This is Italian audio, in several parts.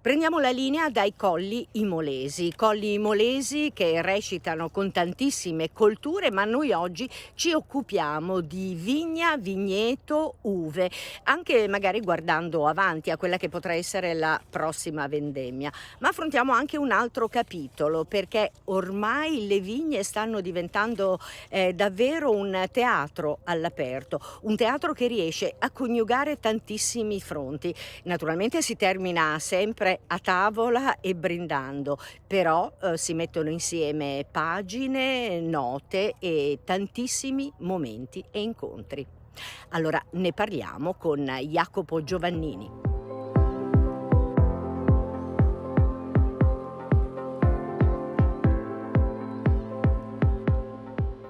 Prendiamo la linea dai Colli Imolesi che recitano con tantissime colture, ma noi oggi ci occupiamo di vigna, vigneto, uve, anche magari guardando avanti a quella che potrà essere la prossima vendemmia. Ma affrontiamo anche un altro capitolo, perché ormai le vigne stanno diventando davvero un teatro all'aperto, un teatro che riesce a coniugare tantissimi fronti. Naturalmente si termina sempre a tavola e brindando, però si mettono insieme pagine, note e tantissimi momenti e incontri. Allora ne parliamo con Jacopo Giovannini.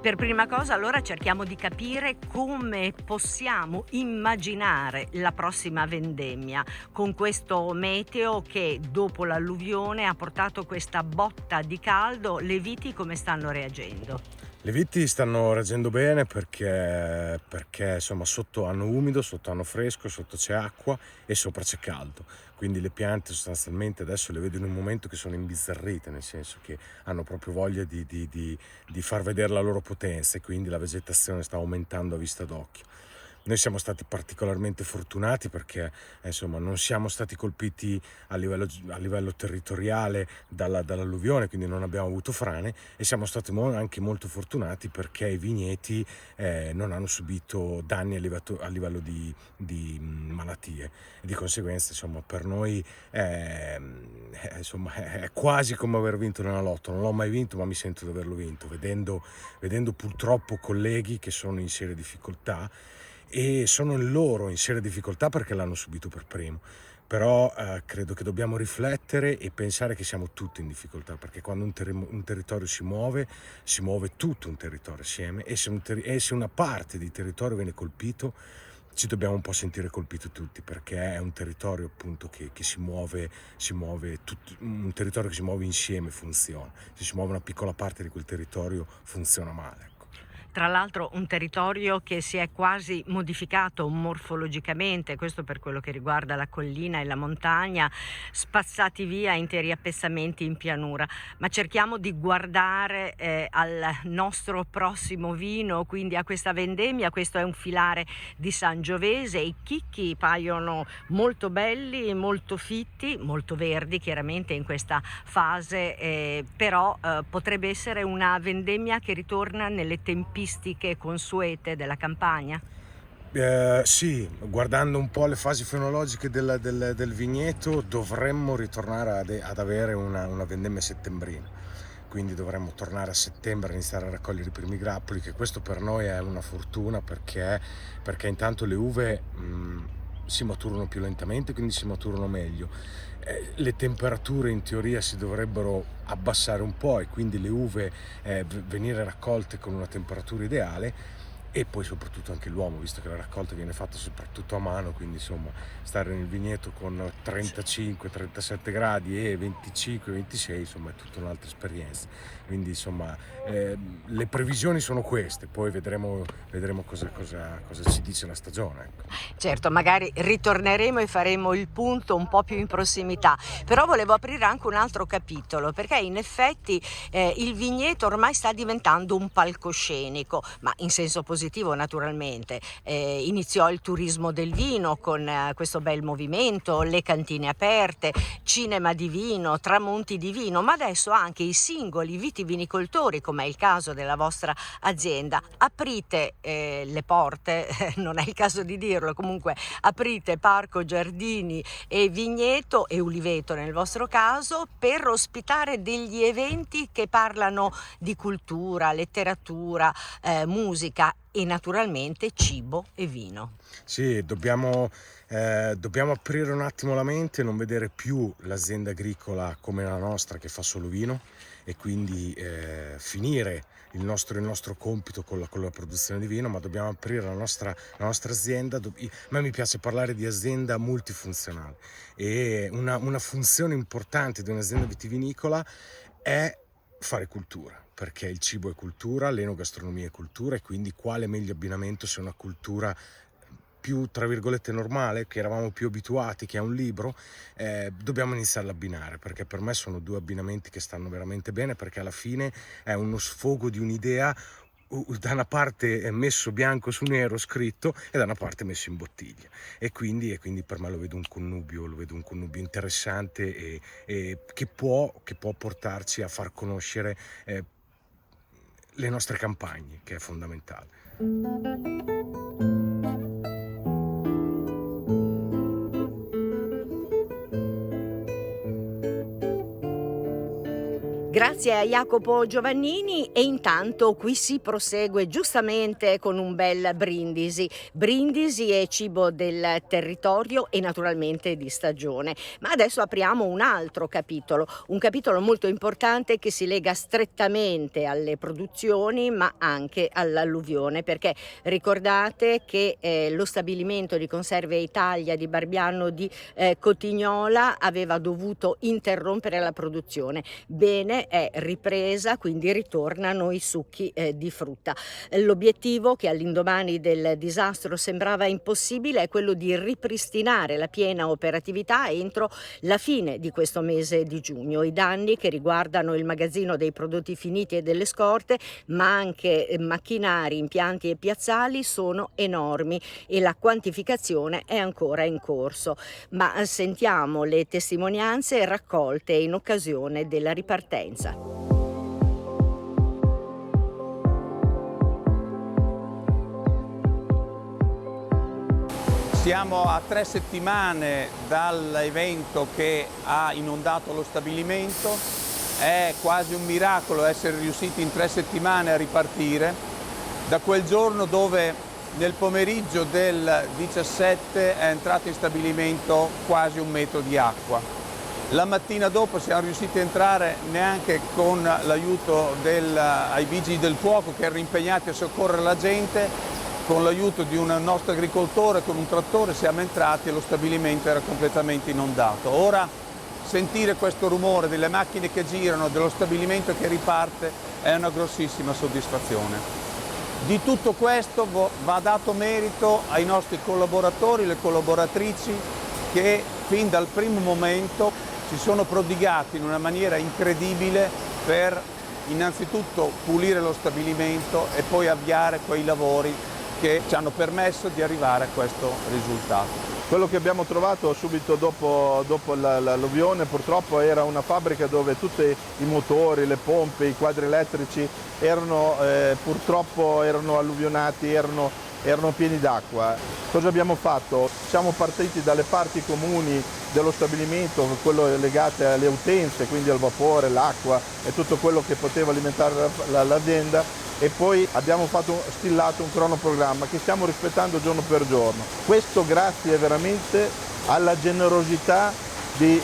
Per prima cosa allora cerchiamo di capire come possiamo immaginare la prossima vendemmia con questo meteo che dopo l'alluvione ha portato questa botta di caldo. Le viti come stanno reagendo? Le viti stanno reagendo bene perché insomma sotto hanno umido, sotto hanno fresco, sotto c'è acqua e sopra c'è caldo. Quindi le piante sostanzialmente adesso le vedo in un momento che sono imbizzarrite, nel senso che hanno proprio voglia di far vedere la loro potenza e quindi la vegetazione sta aumentando a vista d'occhio. Noi siamo stati particolarmente fortunati perché insomma non siamo stati colpiti a livello territoriale dall'alluvione, quindi non abbiamo avuto frane e siamo stati anche molto fortunati perché i vigneti non hanno subito danni a livello di malattie e di conseguenza insomma per noi insomma, è quasi come aver vinto nella lotto. Non l'ho mai vinto ma mi sento di averlo vinto vedendo purtroppo colleghi che sono in serie difficoltà e sono loro in seria difficoltà perché l'hanno subito per primo. Però credo che dobbiamo riflettere e pensare che siamo tutti in difficoltà, perché quando un territorio si muove tutto un territorio assieme e se una parte di territorio viene colpito, ci dobbiamo un po' sentire colpiti tutti, perché è un territorio appunto che un territorio che si muove insieme funziona. Se si muove una piccola parte di quel territorio funziona male. Ecco. Tra l'altro un territorio che si è quasi modificato morfologicamente, questo per quello che riguarda la collina e la montagna, spazzati via interi appessamenti in pianura. Ma cerchiamo di guardare al nostro prossimo vino, quindi a questa vendemmia. Questo è un filare di Sangiovese, i chicchi paiono molto belli, molto fitti, molto verdi chiaramente in questa fase, però potrebbe essere una vendemmia che ritorna nelle tempistiche consuete della campagna? Sì, guardando un po' le fasi fenologiche del vigneto dovremmo ritornare ad avere una vendemmia settembrina, quindi dovremmo tornare a settembre a iniziare a raccogliere i primi grappoli, che questo per noi è una fortuna perché intanto le uve si maturano più lentamente, quindi si maturano meglio. Le temperature in teoria si dovrebbero abbassare un po' e quindi le uve venire raccolte con una temperatura ideale e poi soprattutto anche l'uomo, visto che la raccolta viene fatta soprattutto a mano, quindi insomma stare nel vigneto con 35-37 gradi e 25-26 insomma è tutta un'altra esperienza. Quindi insomma le previsioni sono queste, poi vedremo cosa ci dice la stagione. Ecco. Certo, magari ritorneremo e faremo il punto un po' più in prossimità, però volevo aprire anche un altro capitolo, perché in effetti il vigneto ormai sta diventando un palcoscenico, ma in senso positivo naturalmente. Iniziò il turismo del vino con questo bel movimento, le cantine aperte, cinema di vino, tramonti di vino, ma adesso anche i singoli vitivinicoltori, come è il caso della vostra azienda, aprite le porte, non è il caso di dirlo, comunque aprite parco, giardini e vigneto e uliveto nel vostro caso per ospitare degli eventi che parlano di cultura, letteratura, musica e naturalmente cibo e vino. Sì, dobbiamo aprire un attimo la mente e non vedere più l'azienda agricola come la nostra che fa solo vino e quindi finire il nostro compito con la produzione di vino, ma dobbiamo aprire la nostra azienda. A me mi piace parlare di azienda multifunzionale e una funzione importante di un'azienda vitivinicola è fare cultura, perché il cibo è cultura, l'enogastronomia è cultura e quindi quale meglio abbinamento se una cultura più, tra virgolette, normale, che eravamo più abituati, che è un libro, dobbiamo iniziare ad abbinare, perché per me sono due abbinamenti che stanno veramente bene, perché alla fine è uno sfogo di un'idea, da una parte è messo bianco su nero scritto e da una parte messo in bottiglia, e quindi per me lo vedo un connubio interessante e che può portarci a far conoscere le nostre campagne, che è fondamentale. Grazie a Jacopo Giovannini, e intanto qui si prosegue giustamente con un bel brindisi. Brindisi e cibo del territorio e naturalmente di stagione. Ma adesso apriamo un altro capitolo, un capitolo molto importante che si lega strettamente alle produzioni ma anche all'alluvione, perché ricordate che lo stabilimento di Conserve Italia di Barbiano di Cotignola aveva dovuto interrompere la produzione. Bene, è ripresa, quindi ritornano i succhi di frutta. L'obiettivo, che all'indomani del disastro sembrava impossibile, è quello di ripristinare la piena operatività entro la fine di questo mese di giugno. I danni, che riguardano il magazzino dei prodotti finiti e delle scorte, ma anche macchinari, impianti e piazzali, sono enormi e la quantificazione è ancora in corso. Ma sentiamo le testimonianze raccolte in occasione della ripartenza. Siamo a 3 settimane dall'evento che ha inondato lo stabilimento. È quasi un miracolo essere riusciti in 3 settimane a ripartire da quel giorno dove nel pomeriggio del 17 è entrato in stabilimento quasi 1 metro di acqua. La mattina dopo siamo riusciti a entrare neanche con l'aiuto ai vigili del fuoco, che erano impegnati a soccorrere la gente. Con l'aiuto di un nostro agricoltore, con un trattore, siamo entrati e lo stabilimento era completamente inondato. Ora sentire questo rumore delle macchine che girano, dello stabilimento che riparte, è una grossissima soddisfazione. Di tutto questo va dato merito ai nostri collaboratori, le collaboratrici, che fin dal primo momento si sono prodigati in una maniera incredibile per innanzitutto pulire lo stabilimento e poi avviare quei lavori che ci hanno permesso di arrivare a questo risultato. Quello che abbiamo trovato subito dopo l'alluvione purtroppo era una fabbrica dove tutti i motori, le pompe, i quadri elettrici purtroppo erano alluvionati, erano pieni d'acqua. Cosa abbiamo fatto? Siamo partiti dalle parti comuni dello stabilimento, quello legate alle utenze, quindi al vapore, l'acqua e tutto quello che poteva alimentare l'azienda, e poi abbiamo stillato un cronoprogramma che stiamo rispettando giorno per giorno. Questo grazie veramente alla generosità di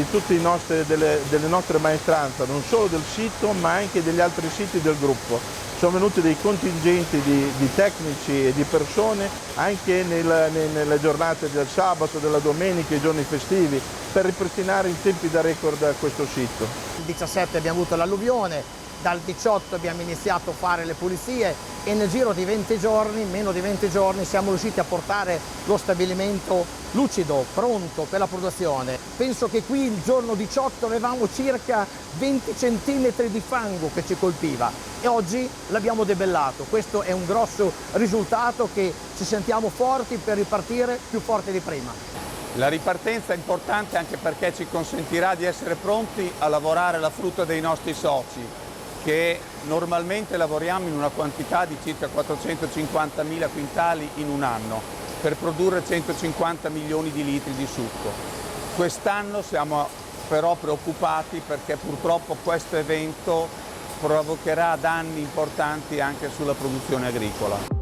tutte delle nostre maestranze, non solo del sito ma anche degli altri siti del gruppo. Sono venuti dei contingenti di tecnici e di persone anche nelle giornate del sabato, della domenica, i giorni festivi, per ripristinare in tempi da record questo sito. Il 17 abbiamo avuto l'alluvione, dal 18 abbiamo iniziato a fare le pulizie e nel giro di 20 giorni, meno di 20 giorni, siamo riusciti a portare lo stabilimento lucido, pronto per la produzione. Penso che qui il giorno 18 avevamo circa 20 centimetri di fango che ci colpiva e oggi l'abbiamo debellato. Questo è un grosso risultato, che ci sentiamo forti per ripartire più forti di prima. La ripartenza è importante anche perché ci consentirà di essere pronti a lavorare la frutta dei nostri soci, che normalmente lavoriamo in una quantità di circa 450.000 quintali in un anno per produrre 150 milioni di litri di succo. Quest'anno siamo però preoccupati perché purtroppo questo evento provocherà danni importanti anche sulla produzione agricola.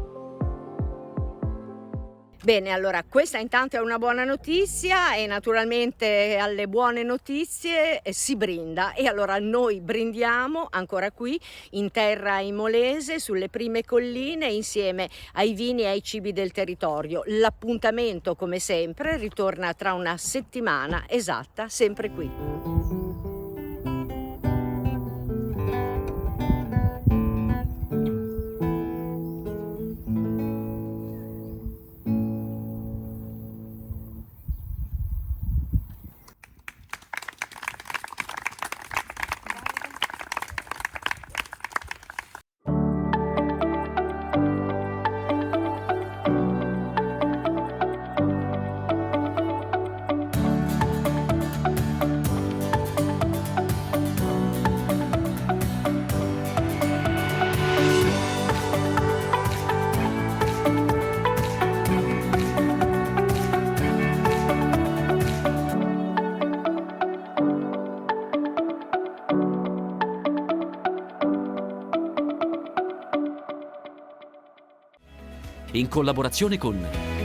Bene, allora questa intanto è una buona notizia e naturalmente alle buone notizie si brinda, e allora noi brindiamo ancora qui in terra imolese, sulle prime colline, insieme ai vini e ai cibi del territorio. L'appuntamento, come sempre, ritorna tra una settimana esatta, sempre qui. in collaborazione con